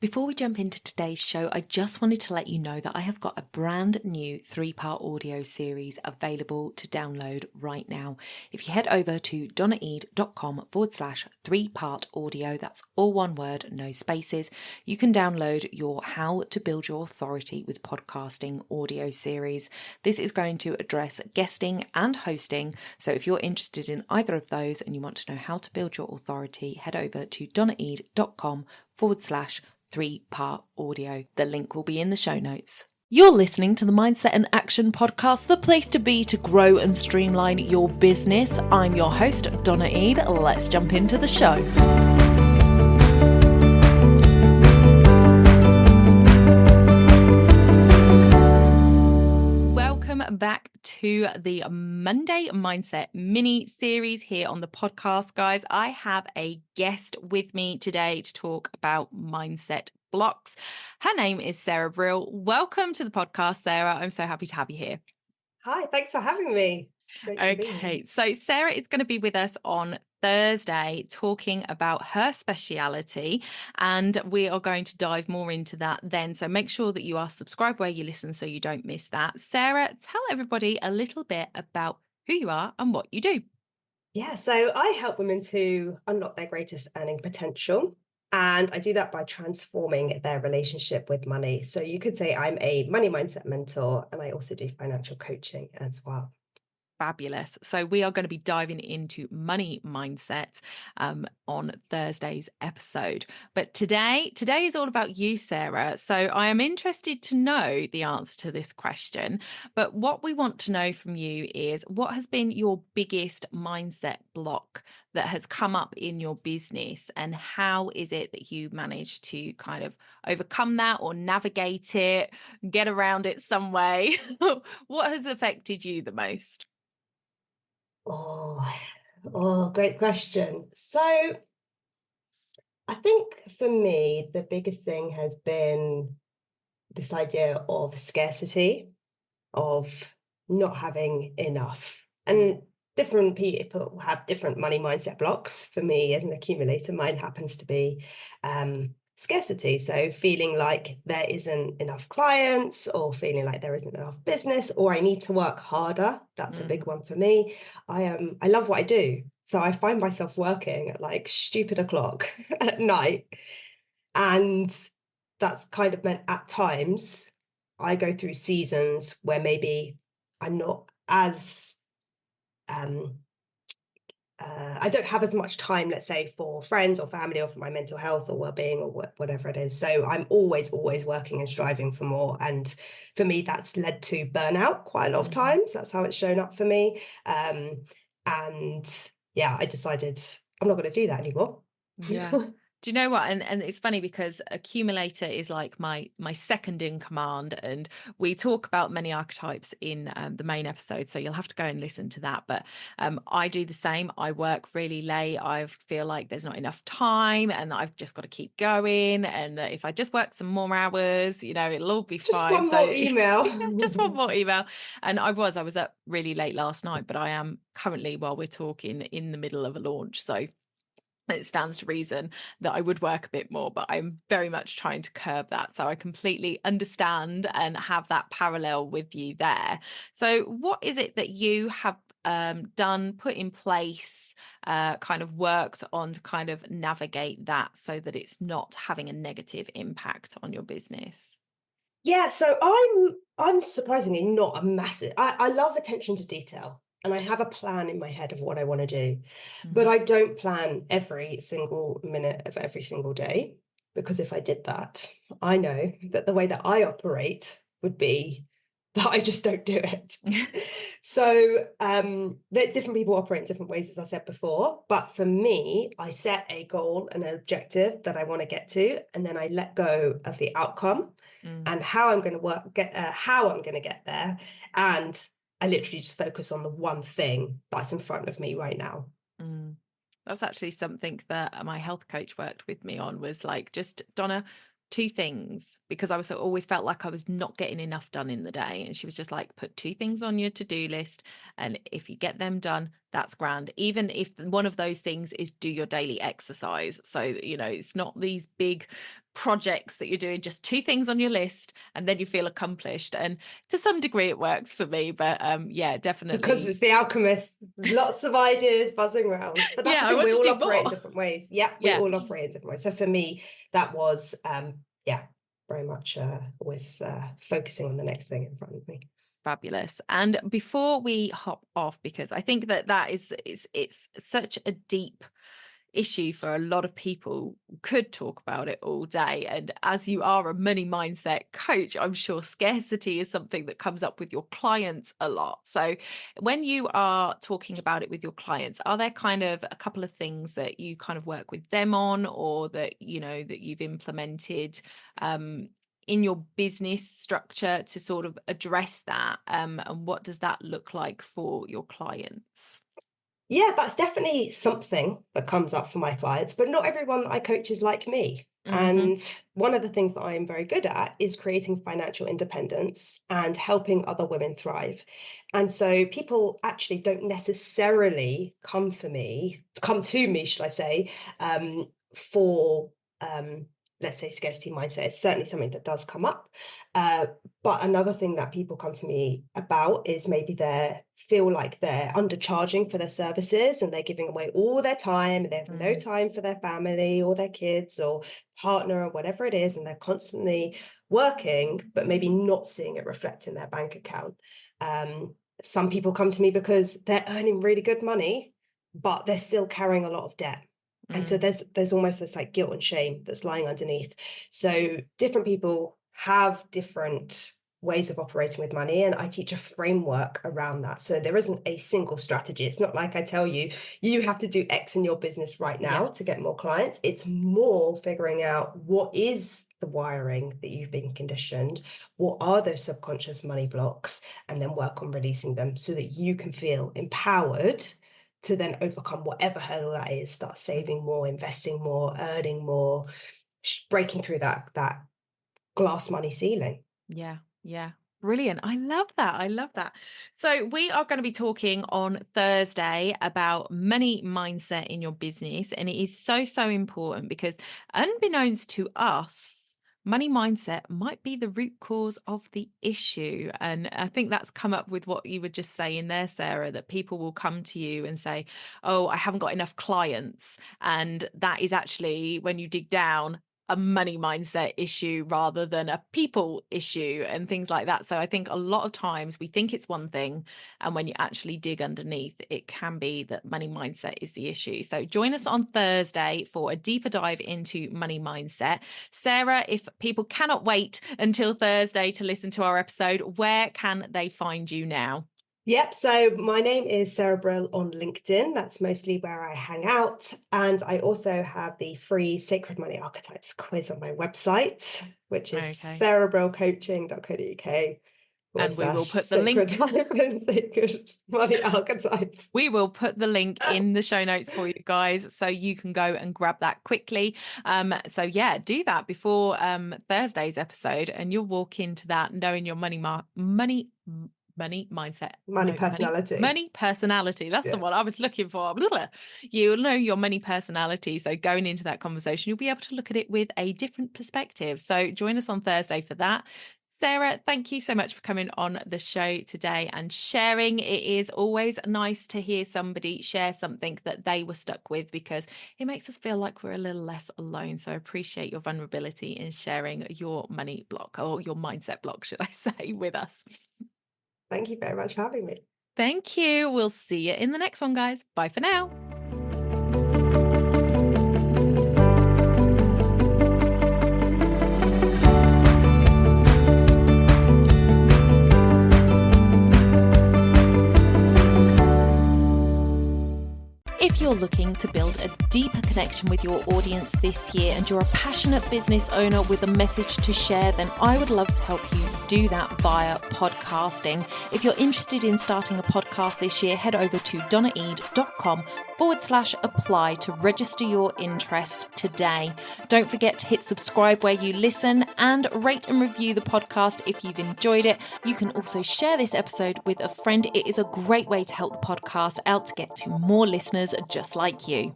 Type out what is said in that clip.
Before we jump into today's show, I just wanted to let you know that I have got a brand new 3-part audio series available to download right now. If you head over to donnaeade.com/3-part audio, that's all one word, no spaces, you can download your How to Build Your Authority with Podcasting audio series. This is going to address guesting and hosting. So if you're interested in either of those and you want to know how to build your authority, head over to donnaeade.com/3-part audio. The link will be in the show notes. You're listening to the Mindset and Action Podcast, the place to be to grow and streamline your business. I'm your host, Donna Eade. Let's jump into the show. Welcome back to the Monday Mindset mini series here on the podcast, guys. I have a guest with me today to talk about mindset blocks. Her name is Sarah Brill. Welcome to the podcast, Sarah. I'm so happy to have you here. Hi, thanks for having me. Great to be here. Okay, so Sarah is going to be with us on Thursday talking about her speciality, and we are going to dive more into that then. So make sure that you are subscribed where you listen so you don't miss that. Sarah, tell everybody a little bit about who you are and what you do. Yeah, so I help women to unlock their greatest earning potential. And I do that by transforming their relationship with money. So you could say I'm a money mindset mentor, and I also do financial coaching as well. Fabulous. So we are going to be diving into money mindset on Thursday's episode. But today is all about you, Sarah. So I am interested to know the answer to this question. But what we want to know from you is, what has been your biggest mindset block that has come up in your business, and how is it that you managed to kind of overcome that or navigate it, get around it some way? What has affected you the most? Great question. So I think for me, the biggest thing has been this idea of scarcity, of not having enough. And different people have different money mindset blocks. For me, as an accumulator, mine happens to be scarcity. So feeling like there isn't enough clients, or feeling like there isn't enough business, or I need to work harder. That's a big one for me. I love what I do. So I find myself working at like stupid o'clock at night. And that's kind of meant at times I go through seasons where maybe I'm not as I don't have as much time, let's say, for friends or family, or for my mental health or well-being, or whatever it is. So I'm always working and striving for more. And for me, that's led to burnout quite a lot of times. That's how it's shown up for me. And yeah, I decided I'm not going to do that anymore. Yeah. Do you know what? And it's funny because accumulator is like my second in command, and we talk about many archetypes in the main episode, so you'll have to go and listen to that. But I do the same. I work really late. I feel like there's not enough time, and I've just got to keep going. And if I just work some more hours, it'll all be Just fine. one So more email. just one more email. And I was up really late last night, but I am currently, while we're talking, in the middle of a launch. So it stands to reason that I would work a bit more, but I'm very much trying to curb that. So I completely understand and have that parallel with you there. So what is it that you have done, put in place, kind of worked on to kind of navigate that so that it's not having a negative impact on your business? Yeah, so I'm surprisingly not a massive. I love attention to detail, and I have a plan in my head of what I want to do, but I don't plan every single minute of every single day, because if I did that, I know that the way that I operate would be that I just don't do it. So that different people operate in different ways, as I said before. But for me, I set a goal and an objective that I want to get to, and then I let go of the outcome and how I'm going to how I'm going to get there. And I literally just focus on the one thing that's in front of me right now. That's actually something that my health coach worked with me on, was like, just, Donna, two things, because I always felt like I was not getting enough done in the day. And she was just like, put two things on your to-do list, and if you get them done, that's grand. Even if one of those things is do your daily exercise. So, it's not these big projects that you're doing, just two things on your list and then you feel accomplished. And to some degree it works for me, but yeah, Because definitely. it's the alchemist, lots of ideas buzzing around. But that's Yeah, the I thing, want we to all do operate in more. different ways. Yeah, we Yeah. all operate in different ways. So for me, that was, yeah, very much always focusing on the next thing in front of me. Fabulous. And before we hop off, because I think that it's such a deep issue for a lot of people, could talk about it all day. And as you are a money mindset coach, I'm sure scarcity is something that comes up with your clients a lot. So when you are talking about it with your clients, are there kind of a couple of things that you kind of work with them on, or that that you've implemented in your business structure to sort of address that, and what does that look like for your clients? Yeah, that's definitely something that comes up for my clients, but not everyone that I coach is like me. Hmm. And one of the things that I am very good at is creating financial independence and helping other women thrive. And so people actually don't necessarily come to me, should I say, for let's say scarcity mindset. It's certainly something that does come up. Uh, but another thing that people come to me about is maybe they feel like they're undercharging for their services and they're giving away all their time and they have no Mm, time for their family or their kids or partner or whatever it is, and they're constantly working but maybe not seeing it reflect in their bank account. Some people come to me because they're earning really good money but they're still carrying a lot of debt, and so mm, there's almost this like guilt and shame that's lying underneath. So different people have different ways of operating with money, and I teach a framework around that. So there isn't a single strategy. It's not like I tell you you have to do X in your business right yeah. now to get more clients. It's more figuring out what is the wiring that you've been conditioned, what are those subconscious money blocks, and then work on releasing them so that you can feel empowered to then overcome whatever hurdle that is, start Mm, saving more, investing more, earning more, breaking through that glass money ceiling. yeah. Yeah. Brilliant. I love that. I love that. So, we are going to be talking on Thursday about money mindset in your business. And it is so, so important because, unbeknownst to us, money mindset might be the root cause of the issue. And I think that's come up with what you were just saying there, Sarah, that people will come to you and say, oh, I haven't got enough clients. And that is actually, when you dig down, a money mindset issue rather than a people issue and things like that. So I think a lot of times we think it's one thing, and when you actually dig underneath, it can be that money mindset is the issue. So join us on Thursday for a deeper dive into money mindset. Sarah, if people cannot wait until Thursday to listen to our episode, where can they find you now? Yep. So my name is Sarah Brill on LinkedIn. That's mostly where I hang out. And I also have the free Sacred Money Archetypes quiz on my website, which is Okay. sarahbrillcoaching.co.uk And we will / put the sacred link sacred money archetypes. We will put the link in the show notes for you guys so you can go and grab that quickly. So yeah, do that before Thursday's episode, and you'll walk into that knowing your money mindset. Money No, personality. money personality. That's the Yeah. one I was looking for. You'll know your money personality. So going into that conversation, you'll be able to look at it with a different perspective. So join us on Thursday for that. Sarah, thank you so much for coming on the show today and sharing. It is always nice to hear somebody share something that they were stuck with, because it makes us feel like we're a little less alone. So I appreciate your vulnerability in sharing your money block, or your mindset block, should I say, with us. Thank you very much for having me. Thank you. We'll see you in the next one, guys. Bye for now. If you're you're looking to build a deeper connection with your audience this year and you're a passionate business owner with a message to share, then I would love to help you do that via podcasting. If you're interested in starting a podcast this year, head over to donnaeade.com/apply to register your interest today. Don't forget to hit subscribe where you listen and rate and review the podcast if you've enjoyed it. You can also share this episode with a friend. It is a great way to help the podcast out to get to more listeners just like you.